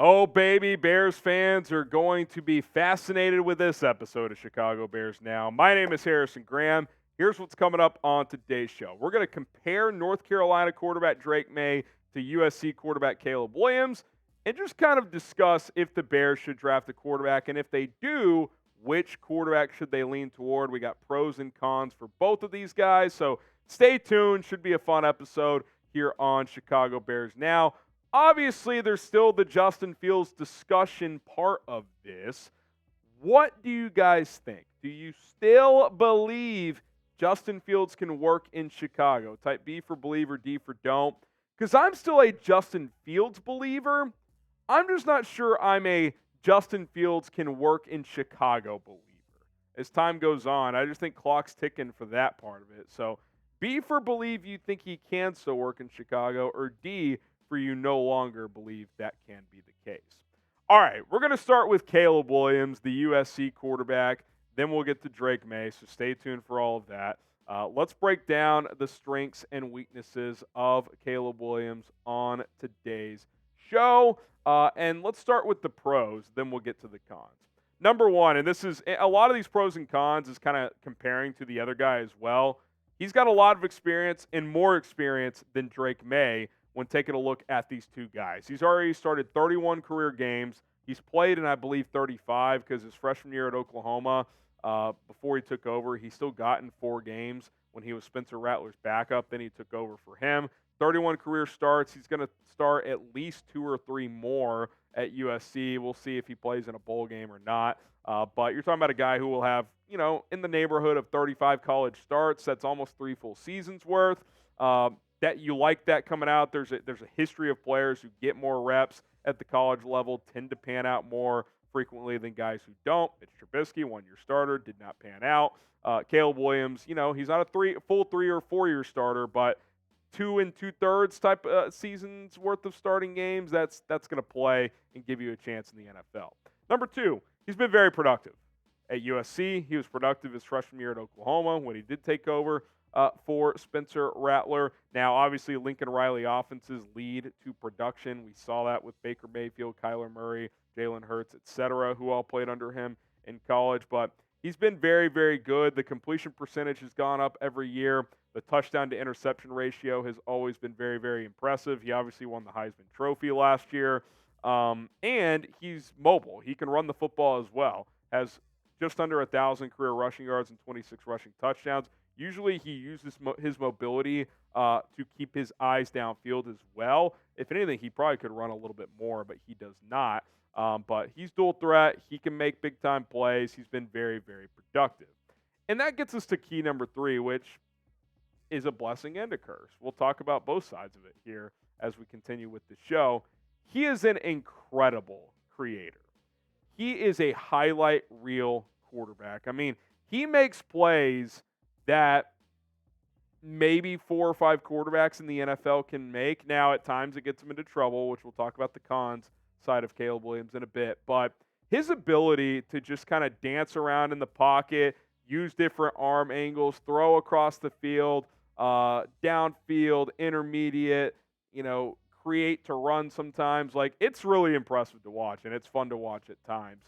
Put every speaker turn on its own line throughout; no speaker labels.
Oh, baby, Bears fans are going to be fascinated with this episode of Chicago Bears Now. My name is Harrison Graham. Here's what's coming up on today's show. We're going to compare North Carolina quarterback Drake Maye to USC quarterback Caleb Williams and just kind of discuss if the Bears should draft a quarterback, and if they do, which quarterback should they lean toward. We got pros and cons for both of these guys, so stay tuned. Should be a fun episode here on Chicago Bears Now. Obviously, there's still the Justin Fields discussion part of this. What do you guys think? Do you still believe Justin Fields can work in Chicago? Type B for believe or D for don't. Because I'm still a Justin Fields believer. I'm just not sure I'm a Justin Fields can work in Chicago believer. As time goes on, I just think clock's ticking for that part of it. So B for believe you think he can still work in Chicago, or D for you no longer believe that can be the case. All right, we're going to start with Caleb Williams, the USC quarterback. Then we'll get to Drake Maye, so stay tuned for all of that. Let's break down the strengths and weaknesses of Caleb Williams on today's show. And let's start with the pros, then we'll get to the cons. Number one, and this is a lot of these pros and cons is kind of comparing to the other guy as well. He's got a lot of experience and more experience than Drake Maye when taking a look at these two guys. He's already started 31 career games. He's played in, I believe, 35 because his freshman year at Oklahoma, before he took over, he still got in 4 games when he was Spencer Rattler's backup. Then he took over for him. 31 career starts. He's going to start at least 2 or 3 more at USC. We'll see if he plays in a bowl game or not. But you're talking about a guy who will have, in the neighborhood of 35 college starts. That's almost 3 full seasons worth. That you like that coming out. There's a history of players who get more reps at the college level, tend to pan out more frequently than guys who don't. It's Trubisky, 1-year starter, did not pan out. Caleb Williams, he's not a full 3 or 4 year starter, but 2 2/3 type seasons worth of starting games. That's going to play and give you a chance in the NFL. Number 2, he's been very productive at USC. He was productive his freshman year at Oklahoma when he did take over for Spencer Rattler. Now, obviously, Lincoln Riley offenses lead to production. We saw that with Baker Mayfield, Kyler Murray, Jalen Hurts, etc., who all played under him in college. But he's been very, very good. The completion percentage has gone up every year. The touchdown to interception ratio has always been very, very impressive. He obviously won the Heisman Trophy last year. And he's mobile. He can run the football as well. Has just under 1,000 career rushing yards and 26 rushing touchdowns. Usually he uses his mobility to keep his eyes downfield as well. If anything, he probably could run a little bit more, but he does not. But he's dual threat. He can make big-time plays. He's been very, very productive. And that gets us to key number 3, which is a blessing and a curse. We'll talk about both sides of it here as we continue with the show. He is an incredible creator. He is a highlight reel quarterback. I mean, he makes plays that maybe 4 or 5 quarterbacks in the NFL can make. Now, at times it gets him into trouble, which we'll talk about the cons side of Caleb Williams in a bit. But his ability to just kind of dance around in the pocket, use different arm angles, throw across the field, downfield, intermediate, create to run sometimes. Like, it's really impressive to watch, and it's fun to watch at times.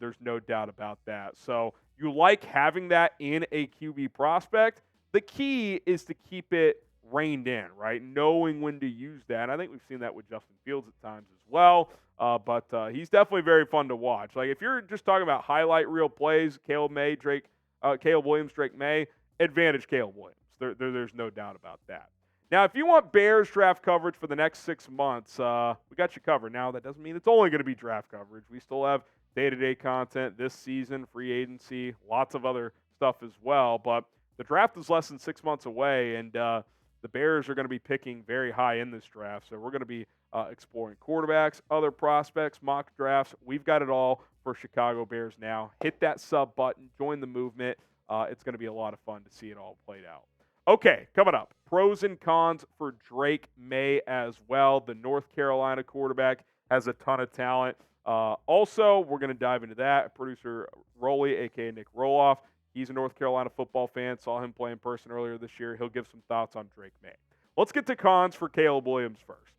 There's no doubt about that. So you like having that in a QB prospect. The key is to keep it reined in, right? Knowing when to use that. And I think we've seen that with Justin Fields at times as well. But he's definitely very fun to watch. Like, if you're just talking about highlight reel plays, Caleb Williams, Drake Maye, advantage Caleb Williams. There's no doubt about that. Now, if you want Bears draft coverage for the next 6 months, we got you covered. Now, that doesn't mean it's only going to be draft coverage. We still have day-to-day content this season, free agency, lots of other stuff as well. But the draft is less than 6 months away, and the Bears are going to be picking very high in this draft. So we're going to be exploring quarterbacks, other prospects, mock drafts. We've got it all for Chicago Bears Now. Hit that sub button. Join the movement. It's going to be a lot of fun to see it all played out. Okay, coming up, pros and cons for Drake Maye as well. The North Carolina quarterback has a ton of talent. Also, we're going to dive into that. Producer Roley, a.k.a. Nick Roloff, he's a North Carolina football fan. Saw him play in person earlier this year. He'll give some thoughts on Drake Maye. Let's get to cons for Caleb Williams first.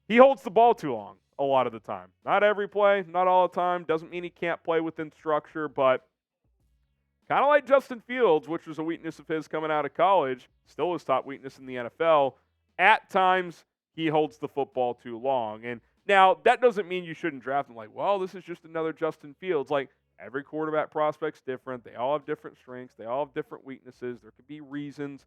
He holds the ball too long. a lot of the time. Not every play, not all the time. Doesn't mean he can't play within structure, but kind of like Justin Fields, which was a weakness of his coming out of college, still his top weakness in the NFL. At times, he holds the football too long. And now, that doesn't mean you shouldn't draft him like, well, this is just another Justin Fields. Like, every quarterback prospect's different. They all have different strengths. They all have different weaknesses. There could be reasons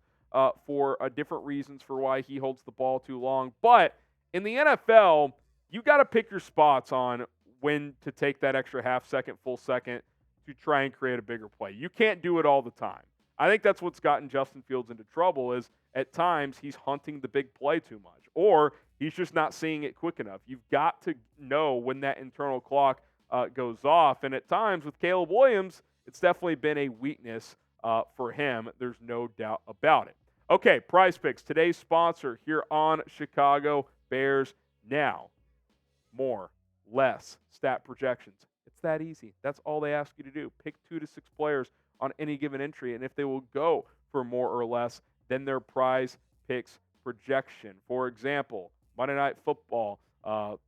for different reasons for why he holds the ball too long. But in the NFL, you got to pick your spots on when to take that extra half second, full second to try and create a bigger play. You can't do it all the time. I think that's what's gotten Justin Fields into trouble is at times he's hunting the big play too much or he's just not seeing it quick enough. You've got to know when that internal clock goes off. And at times with Caleb Williams, it's definitely been a weakness for him. There's no doubt about it. Okay, Prize Picks, today's sponsor here on Chicago Bears Now. More, less, stat projections. It's that easy. That's all they ask you to do. Pick 2 to 6 players on any given entry, and if they will go for more or less than their Prize Picks projection. For example, Monday Night Football,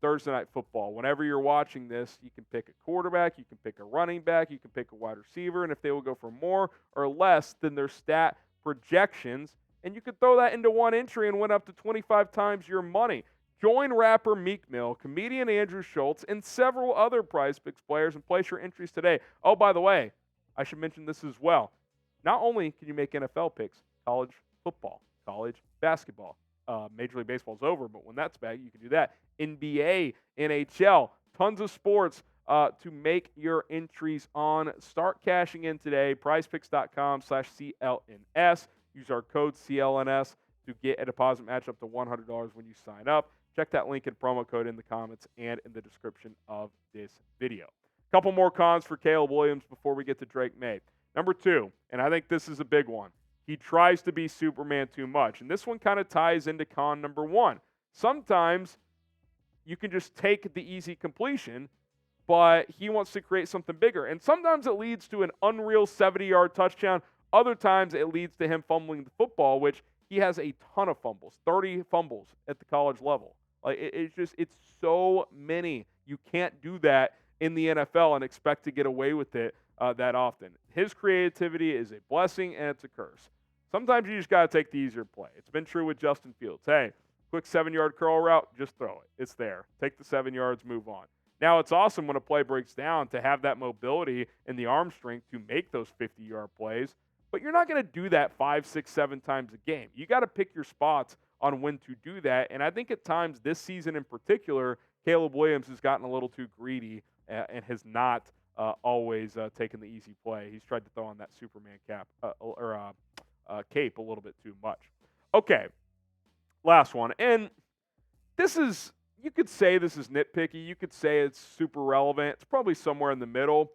Thursday Night Football. Whenever you're watching this, you can pick a quarterback, you can pick a running back, you can pick a wide receiver, and if they will go for more or less than their stat projections, and you could throw that into one entry and win up to 25 times your money. Join rapper Meek Mill, comedian Andrew Schultz, and several other Prize Picks players and place your entries today. Oh, by the way, I should mention this as well. Not only can you make NFL picks, college football, college basketball, Major League Baseball is over, but when that's back, you can do that. NBA, NHL, tons of sports to make your entries on. Start cashing in today. PrizePicks.com/CLNS. Use our code CLNS to get a deposit match up to $100 when you sign up. Check that link and promo code in the comments and in the description of this video. A couple more cons for Caleb Williams before we get to Drake Maye. Number 2, and I think this is a big one. He tries to be Superman too much. And this one kind of ties into con number 1. Sometimes you can just take the easy completion, but he wants to create something bigger. And sometimes it leads to an unreal 70-yard touchdown. Other times it leads to him fumbling the football, which he has a ton of fumbles, 30 fumbles at the college level. Like it's so many. You can't do that in the NFL and expect to get away with it that often. His creativity is a blessing and it's a curse. Sometimes you just got to take the easier play. It's been true with Justin Fields. Hey, quick 7-yard curl route, just throw it. It's there. Take the 7 yards, move on. Now, it's awesome when a play breaks down to have that mobility and the arm strength to make those 50-yard plays, but you're not going to do that 5, 6, 7 times a game. You got to pick your spots on when to do that, and I think at times this season in particular, Caleb Williams has gotten a little too greedy and has not always taken the easy play. He's tried to throw on that Superman cape a little bit too much. Okay, last one, and this is, you could say this is nitpicky. You could say it's super relevant. It's probably somewhere in the middle.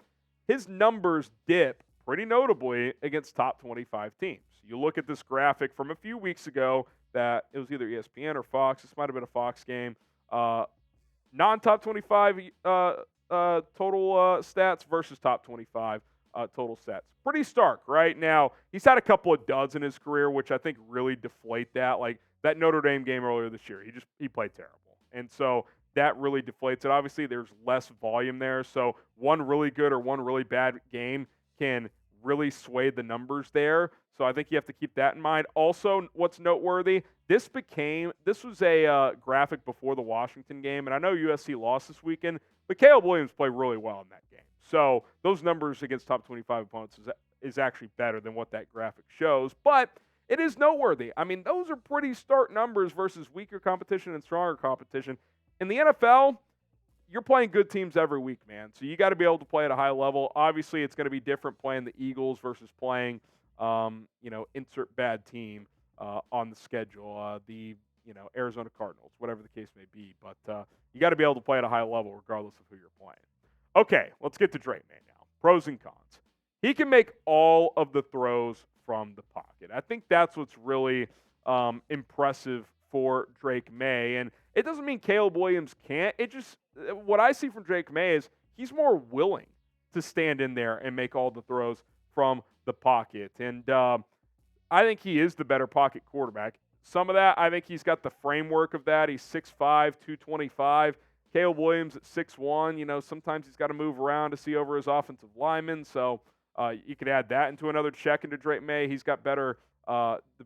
His numbers dip pretty notably against top 25 teams. You look at this graphic from a few weeks ago that it was either ESPN or Fox. This might have been a Fox game. Non-top 25 total stats versus top 25 total stats. Pretty stark, right? Now, he's had a couple of duds in his career, which I think really deflate that. Like that Notre Dame game earlier this year, he played terrible. And so that really deflates it. Obviously, there's less volume there. So one really good or one really bad game can really sway the numbers there. So I think you have to keep that in mind. Also, what's noteworthy, this was a graphic before the Washington game, and I know USC lost this weekend, but Caleb Williams played really well in that game. So those numbers against top 25 opponents is actually better than what that graphic shows, but it is noteworthy. I mean, those are pretty stark numbers versus weaker competition and stronger competition. In the NFL, you're playing good teams every week, man. So you got to be able to play at a high level. Obviously, it's going to be different playing the Eagles versus playing, insert bad team on the schedule, the Arizona Cardinals, whatever the case may be. But you got to be able to play at a high level regardless of who you're playing. Okay, let's get to Drake Maye now. Pros and cons. He can make all of the throws from the pocket. I think that's what's really impressive for Drake Maye. And it doesn't mean Caleb Williams can't. It just, what I see from Drake Maye is he's more willing to stand in there and make all the throws from the pocket. And I think he is the better pocket quarterback. Some of that, I think he's got the framework of that. He's 6'5", 225. Caleb Williams at 6'1", sometimes he's got to move around to see over his offensive linemen. So you could add that into another check into Drake Maye. He's got the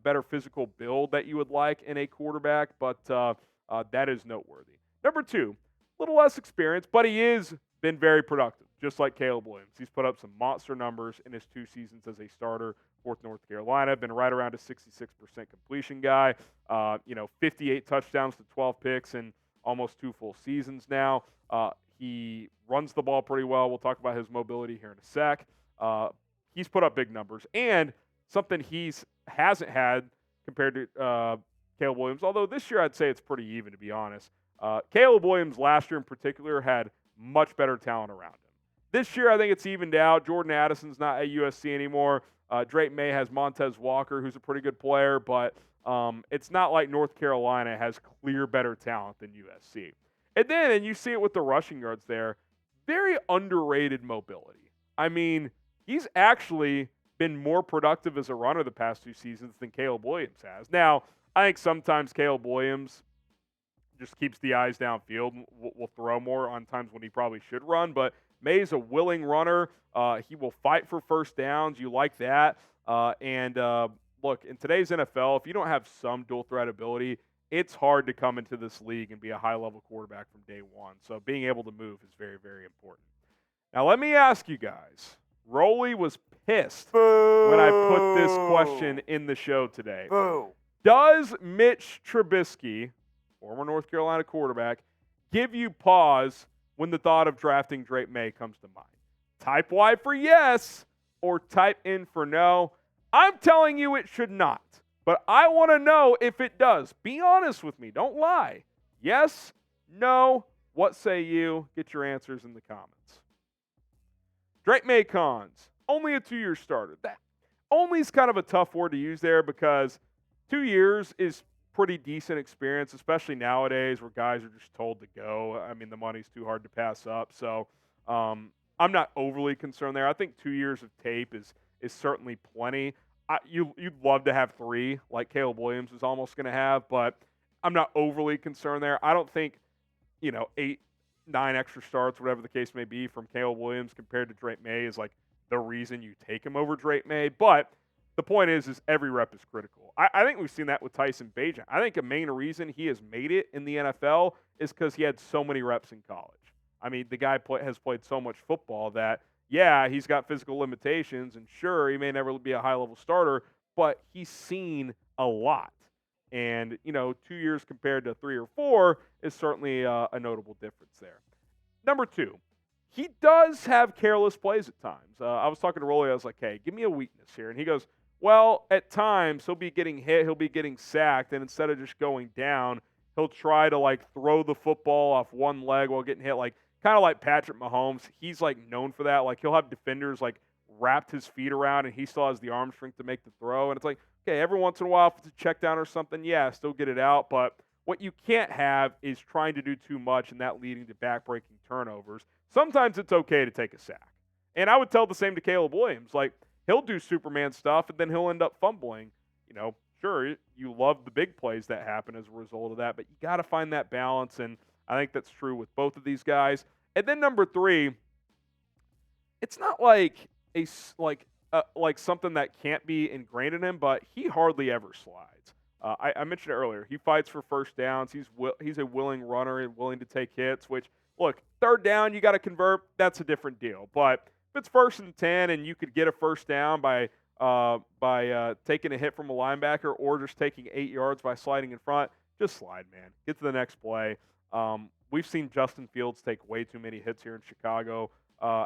better physical build that you would like in a quarterback, but that is noteworthy. Number 2, a little less experience, but he has been very productive, just like Caleb Williams. He's put up some monster numbers in his 2 seasons as a starter for North Carolina. Been right around a 66% completion guy. 58 touchdowns to 12 picks in almost 2 full seasons now. He runs the ball pretty well. We'll talk about his mobility here in a sec. He's put up big numbers, and something hasn't had compared to Caleb Williams, although this year I'd say it's pretty even, to be honest. Caleb Williams last year in particular had much better talent around him. This year I think it's evened out. Jordan Addison's not at USC anymore. Drake Maye has Montez Walker, who's a pretty good player, but it's not like North Carolina has clear better talent than USC. And you see it with the rushing yards there, very underrated mobility. I mean, he's actually been more productive as a runner the past 2 seasons than Caleb Williams has. Now, I think sometimes Caleb Williams just keeps the eyes downfield and will throw more on times when he probably should run, but Maye's a willing runner. He will fight for first downs. You like that. Look, in today's NFL, if you don't have some dual threat ability, it's hard to come into this league and be a high-level quarterback from day one. So being able to move is very, very important. Now, let me ask you guys. Rolly was pissed when I put this question in the show today. Does Mitch Trubisky, former North Carolina quarterback, give you pause when the thought of drafting Drake Maye comes to mind? Type Y for yes or type in for no. I'm telling you it should not, but I want to know if it does. Be honest with me. Don't lie. Yes, no, what say you? Get your answers in the comments. Drake Maye cons. Only a 2-year starter. That only is kind of a tough word to use there because 2 years is pretty decent experience, especially nowadays where guys are just told to go. I mean, the money's too hard to pass up. So I'm not overly concerned there. I think 2 years of tape is certainly plenty. You'd love to have 3 like Caleb Williams is almost going to have, but I'm not overly concerned there. I don't think, 8, 9 extra starts, whatever the case may be, from Caleb Williams compared to Drake Maye is like the reason you take him over Drake Maye. But the point is every rep is critical. I think we've seen that with Tyson Bagent. I think a main reason he has made it in the NFL is because he had so many reps in college. I mean, the guy has played so much football that, yeah, he's got physical limitations, and sure, he may never be a high-level starter, but he's seen a lot. And, 2 years compared to 3 or 4 is certainly a notable difference there. Number 2, he does have careless plays at times. I was talking to Rolly. I was like, hey, give me a weakness here. And he goes, well, at times he'll be getting hit, he'll be getting sacked, and instead of just going down, he'll try to, throw the football off one leg while getting hit, kind of like Patrick Mahomes. He's, known for that. He'll have defenders, wrapped his feet around, and he still has the arm strength to make the throw. And it's like, okay, every once in a while, if it's a check down or something, yeah, still get it out. But what you can't have is trying to do too much and that leading to back-breaking turnovers. Sometimes it's okay to take a sack. And I would tell the same to Caleb Williams. He'll do Superman stuff, and then he'll end up fumbling. Sure, you love the big plays that happen as a result of that, but you got to find that balance, and I think that's true with both of these guys. And then number 3, it's not like something that can't be ingrained in him, but he hardly ever slides. I mentioned it earlier. He fights for first downs. He's a willing runner and willing to take hits, which, look, 3rd down, you got to convert. That's a different deal. But if it's 1st and 10 and you could get a first down by taking a hit from a linebacker or just taking 8 yards by sliding in front, just slide, man. Get to the next play. We've seen Justin Fields take way too many hits here in Chicago.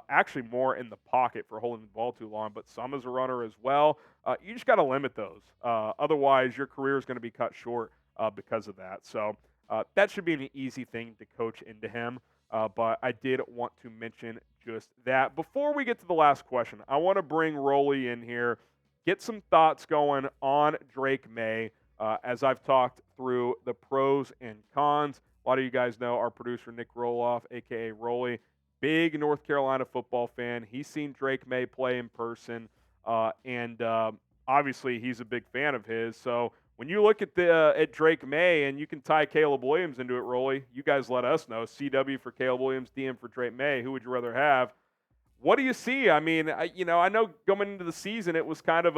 Actually more in the pocket for holding the ball too long, but some as a runner as well. You just got to limit those. Otherwise, your career is going to be cut short because of that. So that should be an easy thing to coach into him. But I did want to mention just that. Before we get to the last question, I want to bring Rolly in here, get some thoughts going on Drake Maye as I've talked through the pros and cons. A lot of you guys know our producer, Nick Roloff, a.k.a. Rolly, big North Carolina football fan. He's seen Drake Maye play in person, and obviously he's a big fan of his. So when you look at Drake Maye, and you can tie Caleb Williams into it, Rolly, you guys let us know. CW for Caleb Williams, DM for Drake Maye. Who would you rather have? What do you see? I mean, I know going into the season it was kind of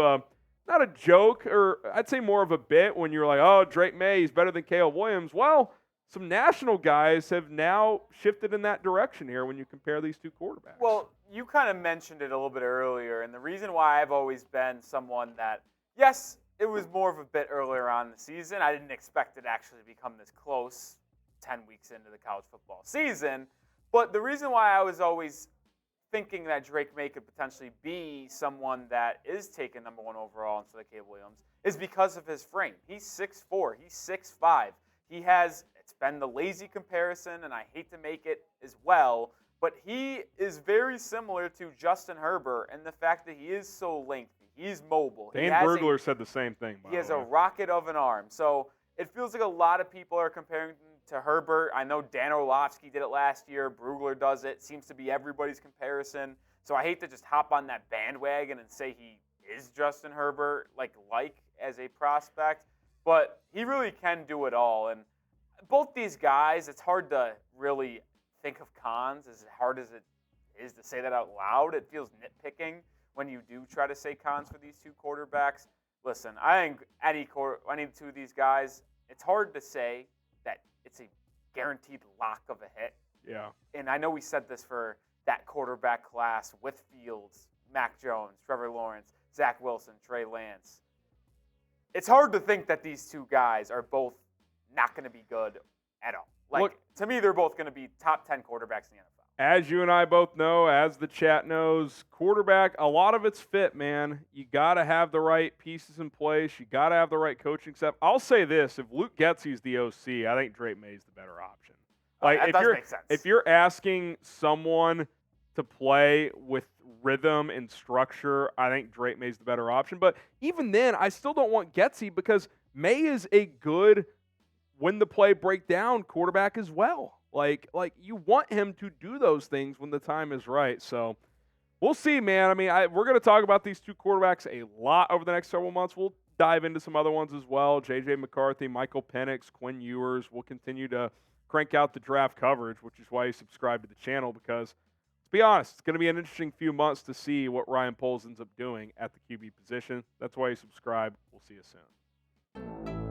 not a joke, or I'd say more of a bit when you're like, oh, Drake Maye, he's better than Caleb Williams. Well, some national guys have now shifted in that direction here when you compare these two quarterbacks.
Well, you kind of mentioned it a little bit earlier, and the reason why I've always been someone that, yes, it was more of a bit earlier on in the season. I didn't expect it to actually become this close 10 weeks into the college football season. But the reason why I was always thinking that Drake Maye could potentially be someone that is taken number 1 overall instead of Caleb Williams is because of his frame. He's 6'4", he's 6'5". It's been the lazy comparison, and I hate to make it as well, but he is very similar to Justin Herbert in the fact that he is so lengthy. He's mobile.
Dane Brugler said the same thing.
He has a rocket of an arm. So it feels like a lot of people are comparing him to Herbert. I know Dan Orlovsky did it last year. Brugler does it. Seems to be everybody's comparison. So I hate to just hop on that bandwagon and say he is Justin Herbert, like as a prospect. But he really can do it all. And both these guys, it's hard to really think of cons, as hard as it is to say that out loud. It feels nitpicking when you do try to say cons for these two quarterbacks. Listen, I think any two of these guys, it's hard to say that it's a guaranteed lock of a hit.
Yeah.
And I know we said this for that quarterback class with Fields, Mac Jones, Trevor Lawrence, Zach Wilson, Trey Lance. It's hard to think that these two guys are both not going to be good at all. To me, they're both going to be top 10 quarterbacks in the NFL.
As you and I both know, as the chat knows, quarterback, a lot of it's fit, man. You got to have the right pieces in place. You got to have the right coaching staff. I'll say this. If Luke Getsy's the OC, I think Drake Maye's the better option.
That does make sense.
If you're asking someone to play with rhythm and structure, I think Drake Maye's the better option. But even then, I still don't want Getsy because Maye is a good when the play break down quarterback as well. Like you want him to do those things when the time is right. So we'll see, man. I mean, we're going to talk about these two quarterbacks a lot over the next several months. We'll dive into some other ones as well. J.J. McCarthy, Michael Penix, Quinn Ewers. We'll continue to crank out the draft coverage, which is why you subscribe to the channel, because let's be honest, it's going to be an interesting few months to see what Ryan Poles ends up doing at the QB position. That's why you subscribe. We'll see you soon.